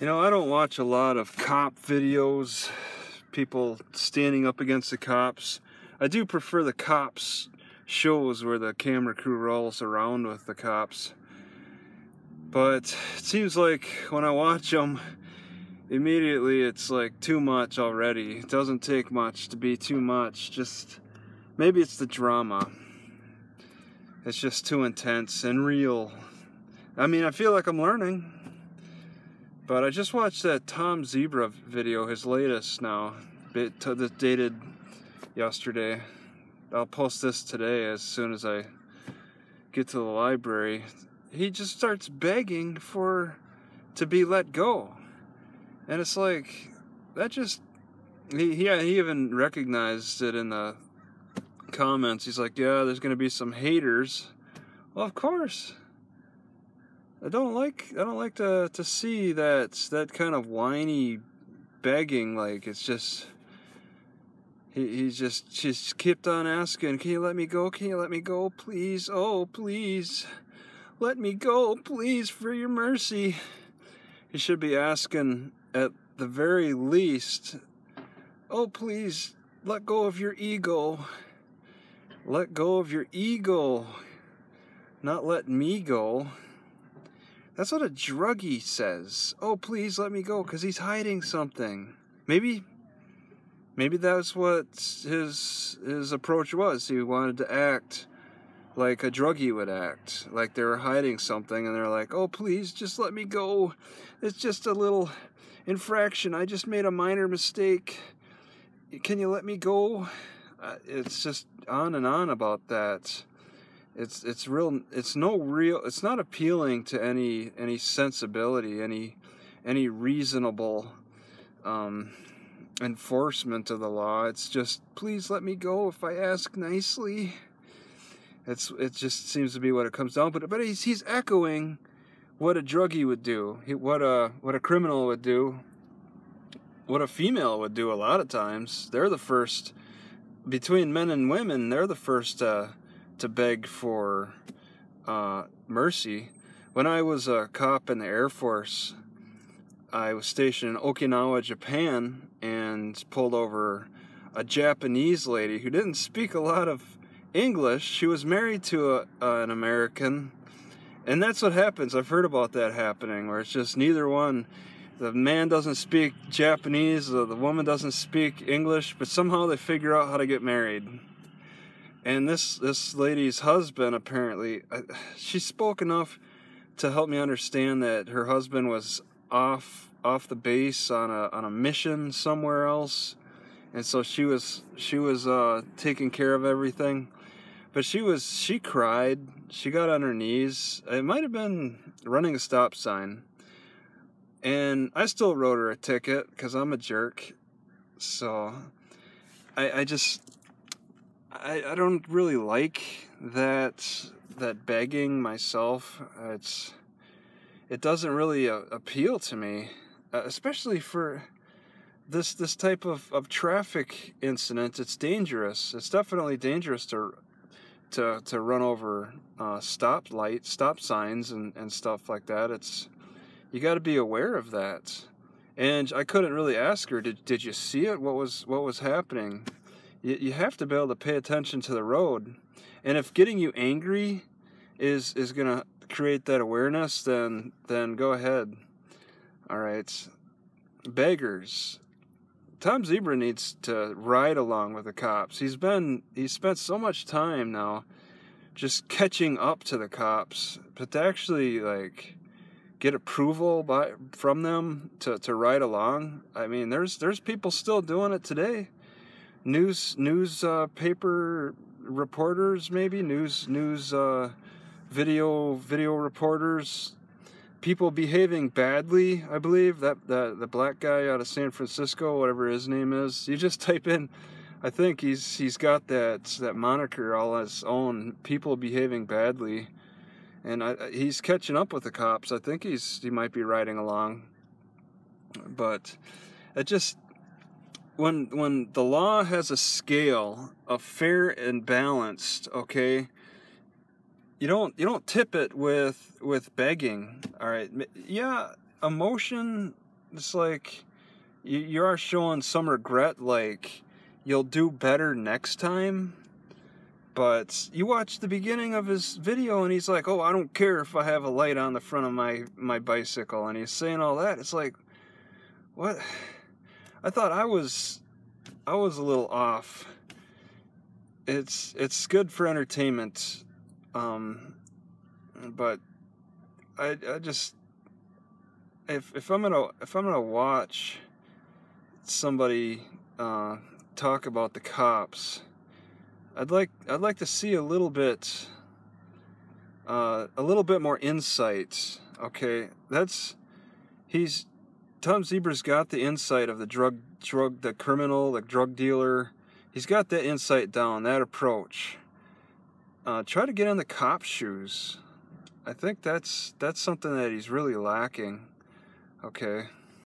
You know, I don't watch a lot of cop videos, people standing up against the cops. I do prefer the cops shows where the camera crew rolls around with the cops. But it seems like when I watch them, immediately it's like too much already. It doesn't take much to be too much. Just maybe it's the drama. It's just too intense and real. I mean, I feel like I'm learning. But I just watched that Tom Zebra video, his latest now, dated yesterday. I'll post this today as soon as I get to the library. He just starts begging to be let go. And it's like, that just, he even recognized it in the comments. He's like, yeah, there's going to be some haters. Well, of course. I don't like to see that kind of whiny begging. Like, it's just he just kept on asking, can you let me go? Can you let me go, please? Oh, please, let me go, please, for your mercy. He should be asking at the very least, oh, please, let go of your ego. Let go of your ego, not let me go. That's what a druggie says. Oh, please let me go, because he's hiding something. Maybe that's what his approach was. He wanted to act like a druggie would act, like they were hiding something, and they're like, oh, please, just let me go. It's just a little infraction. I just made a minor mistake. Can you let me go? It's just on and on about that. It's not appealing to any sensibility, any reasonable enforcement of the law. It's just, please let me go if I ask nicely. It just seems to be what it comes down. But he's echoing what a druggie would do, what a criminal would do, what a female would do. A lot of times, they're the first, between men and women, they're the first to beg for mercy. When I was a cop in the Air Force, I was stationed in Okinawa, Japan, and pulled over a Japanese lady who didn't speak a lot of English. She was married to an American, and that's what happens. I've heard about that happening, where it's just neither one. The man doesn't speak Japanese, the woman doesn't speak English, but somehow they figure out how to get married. And this lady's husband, apparently, she spoke enough to help me understand that her husband was off the base on a mission somewhere else, and so she was taking care of everything. But she cried. She got on her knees. It might have been running a stop sign, and I still wrote her a ticket because I'm a jerk. So I don't really like that begging myself. It doesn't really appeal to me, especially for this type of traffic incident. It's dangerous. It's definitely dangerous to run over stop signs and stuff like that. You got to be aware of that. And I couldn't really ask her, did you see it? What was happening? You have to be able to pay attention to the road. And if getting you angry is going to create that awareness, then go ahead. All right. Beggars. Tom Zebra needs to ride along with the cops. He's spent so much time now just catching up to the cops, but to actually like get approval from them to ride along. I mean, there's people still doing it today. Paper reporters, maybe news video reporters, people behaving badly. I believe that the black guy out of San Francisco, whatever his name is, you just type in, I think he's got that moniker all his own, people behaving badly, and he's catching up with the cops. I think he might be riding along, but it just, when the law has a scale of fair and balanced, okay, you don't tip it with begging. All right, yeah, emotion It's like you are showing some regret, like you'll do better next time. But you watch the beginning of his video and he's like, oh, I don't care if I have a light on the front of my bicycle, and he's saying all that. It's like, what? I thought I was a little off. It's good for entertainment, but I just, if I'm gonna watch somebody talk about the cops, I'd like to see a little bit more insight. Okay, Tom Zebra's got the insight of the the criminal, the drug dealer. He's got that insight down, that approach. Try to get in the cop's shoes. I think that's something that he's really lacking. Okay.